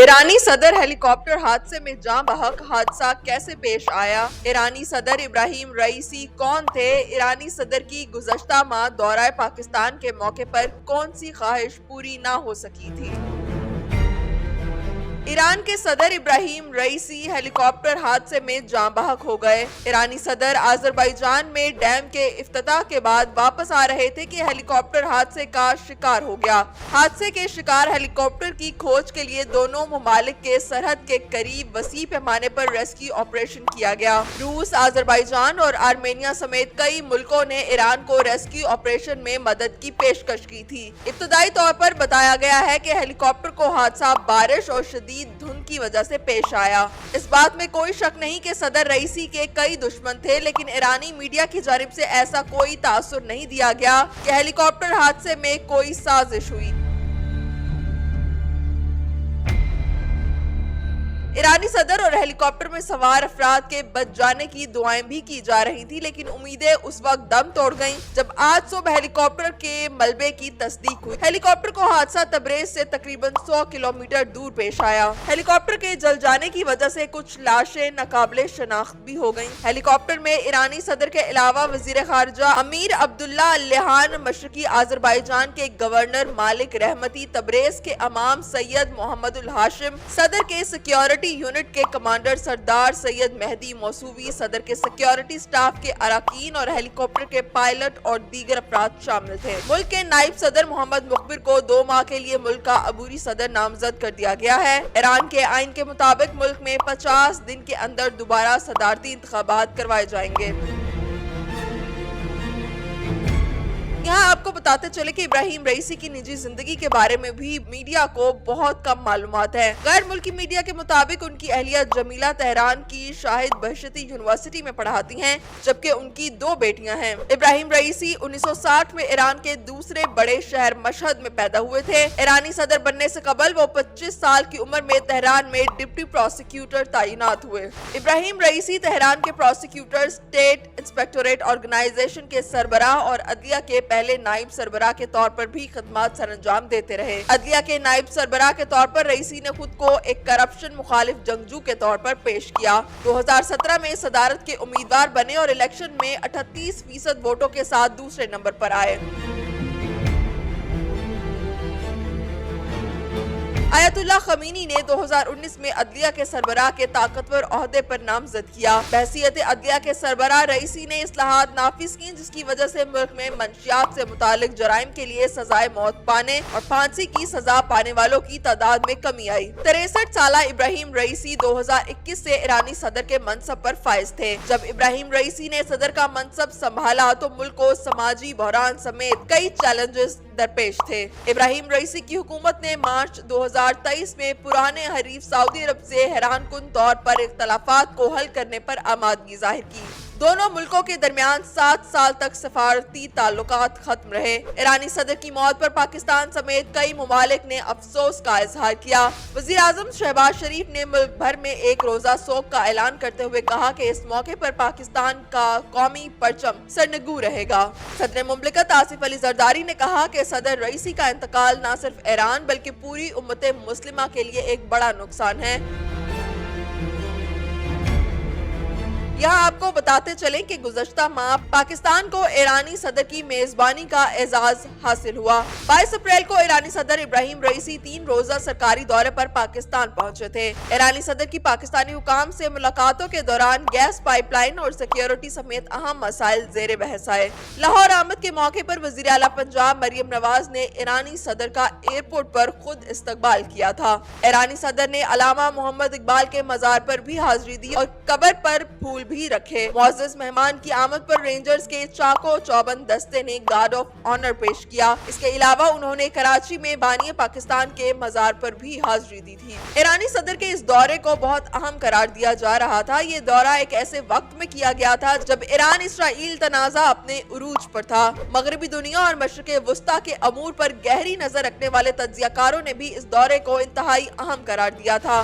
ایرانی صدر ہیلی کاپٹر حادثے میں جاں بحق، حادثہ کیسے پیش آیا؟ ایرانی صدر ابراہیم رئیسی کون تھے؟ ایرانی صدر کی گزشتہ ماہ دورہ پاکستان کے موقع پر کون سی خواہش پوری نہ ہو سکی تھی؟ ایران کے صدر ابراہیم رئیسی ہیلی کاپٹر حادثے میں جاں بحق ہو گئے۔ ایرانی صدر آذربائیجان میں ڈیم کے افتتاح کے بعد واپس آ رہے تھے کہ ہیلی کاپٹر حادثے کا شکار ہو گیا۔ حادثے کے شکار ہیلی کاپٹر کی کھوج کے لیے دونوں ممالک کے سرحد کے قریب وسیع پیمانے پر ریسکیو آپریشن کیا گیا۔ روس، آذربائیجان اور آرمینیا سمیت کئی ملکوں نے ایران کو ریسکیو آپریشن میں مدد کی پیشکش کی تھی۔ ابتدائی طور پر بتایا گیا ہے کہ ہیلی کاپٹر کو حادثہ بارش اور شدید دھند کی وجہ سے پیش آیا۔ اس بات میں کوئی شک نہیں کہ صدر رئیسی کے کئی دشمن تھے، لیکن ایرانی میڈیا کی جانب سے ایسا کوئی تاثر نہیں دیا گیا کہ ہیلی کاپٹر حادثے میں کوئی سازش ہوئی۔ ایرانی صدر اور ہیلی کاپٹر میں سوار افراد کے بچ جانے کی دعائیں بھی کی جا رہی تھی، لیکن امیدیں اس وقت دم توڑ گئیں جب آج صبح ہیلی کاپٹر کے ملبے کی تصدیق ہوئی۔ ہیلی کاپٹر کو حادثہ تبریز سے تقریباً 100 کلومیٹر دور پیش آیا۔ ہیلی کاپٹر کے جل جانے کی وجہ سے کچھ لاشیں ناقابل شناخت بھی ہو گئیں۔ ہیلی کاپٹر میں ایرانی صدر کے علاوہ وزیر خارجہ امیر عبداللہ اللیحان، مشرقی آذربائیجان کے گورنر مالک رحمتی، تبریز کے امام سید محمد الہاشم، صدر کے سیکیورٹی یونٹ کے کمانڈر سردار سید مہدی موسوی، صدر کے سیکیورٹی سٹاف کے اراکین اور ہیلی کاپٹر کے پائلٹ اور دیگر افراد شامل تھے۔ ملک کے نائب صدر محمد مخبر کو 2 ماہ کے لیے ملک کا عبوری صدر نامزد کر دیا گیا ہے۔ ایران کے آئین کے مطابق ملک میں 50 دن کے اندر دوبارہ صدارتی انتخابات کروائے جائیں گے۔ یہاں آپ کو بتاتے چلے کہ ابراہیم رئیسی کی نجی زندگی کے بارے میں بھی میڈیا کو بہت کم معلومات ہے۔ غیر ملکی میڈیا کے مطابق ان کی اہلیہ جمیلہ تہران کی شاہد بہشتی یونیورسٹی میں پڑھاتی ہیں، جبکہ ان کی 2 بیٹیاں ہیں۔ ابراہیم رئیسی 1960 میں ایران کے دوسرے بڑے شہر مشہد میں پیدا ہوئے تھے۔ ایرانی صدر بننے سے قبل وہ 25 سال کی عمر میں تہران میں ڈپٹی پروسیکیوٹر تعینات ہوئے۔ ابراہیم رئیسی تہران کے پروسیکیوٹر، اسٹیٹ انسپیکٹوریٹ آرگنائزیشن کے سربراہ اور عدلیہ کے پہلے نائب سربراہ کے طور پر بھی خدمات سر انجام دیتے رہے۔ عدلیہ کے نائب سربراہ کے طور پر رئیسی نے خود کو ایک کرپشن مخالف جنگجو کے طور پر پیش کیا۔ 2017 میں صدارت کے امیدوار بنے اور الیکشن میں 38% ووٹوں کے ساتھ دوسرے نمبر پر آئے۔ آیت اللہ خمینی نے 2019 میں عدلیہ کے سربراہ کے طاقتور عہدے پر نامزد کیا۔ بحیثیت عدلیہ کے سربراہ رئیسی نے اصلاحات نافذ کی، جس کی وجہ سے ملک میں منشیات سے متعلق جرائم کے لیے سزائے موت پانے اور پھانسی کی سزا پانے والوں کی تعداد میں کمی آئی۔ 63 سالہ ابراہیم رئیسی 2021 سے ایرانی صدر کے منصب پر فائز تھے۔ جب ابراہیم رئیسی نے صدر کا منصب سنبھالا تو ملک کو سماجی بحران سمیت کئی چیلنجز درپیش تھے۔ ابراہیم رئیسی کی حکومت نے مارچ 2023 میں پرانے حریف سعودی عرب سے حیران کن طور پر اختلافات کو حل کرنے پر آمادگی ظاہر کی۔ دونوں ملکوں کے درمیان 7 سال تک سفارتی تعلقات ختم رہے۔ ایرانی صدر کی موت پر پاکستان سمیت کئی ممالک نے افسوس کا اظہار کیا۔ وزیر اعظم شہباز شریف نے ملک بھر میں ایک روزہ سوگ کا اعلان کرتے ہوئے کہا کہ اس موقع پر پاکستان کا قومی پرچم سرنگوں رہے گا۔ صدر مملکت آصف علی زرداری نے کہا کہ صدر رئیسی کا انتقال نہ صرف ایران بلکہ پوری امت مسلمہ کے لیے ایک بڑا نقصان ہے۔ یہاں آپ کو بتاتے چلیں کہ گزشتہ ماہ پاکستان کو ایرانی صدر کی میزبانی کا اعزاز حاصل ہوا۔ 22 اپریل کو ایرانی صدر ابراہیم رئیسی 3 روزہ سرکاری دورے پر پاکستان پہنچے تھے۔ ایرانی صدر کی پاکستانی حکام سے ملاقاتوں کے دوران گیس پائپ لائن اور سیکیورٹی سمیت اہم مسائل زیر بحث آئے۔ لاہور آمد کے موقع پر وزیر اعلیٰ پنجاب مریم نواز نے ایرانی صدر کا ایئرپورٹ پر خود استقبال کیا تھا۔ ایرانی صدر نے علامہ محمد اقبال کے مزار پر بھی حاضری دی اور قبر پر پھول بھی رکھے۔ معزز مہمان کی آمد پر رینجرز کے چاقو چوبند دستے نے گارڈ آف آنر پیش کیا۔ اس کے علاوہ انہوں نے کراچی میں بانی پاکستان کے مزار پر بھی حاضری دی تھی۔ ایرانی صدر کے اس دورے کو بہت اہم قرار دیا جا رہا تھا۔ یہ دورہ ایک ایسے وقت میں کیا گیا تھا جب ایران اسرائیل تنازع اپنے عروج پر تھا۔ مغربی دنیا اور مشرق وسطیٰ کے امور پر گہری نظر رکھنے والے تجزیہ کاروں نے بھی اس دورے کو انتہائی اہم قرار دیا تھا۔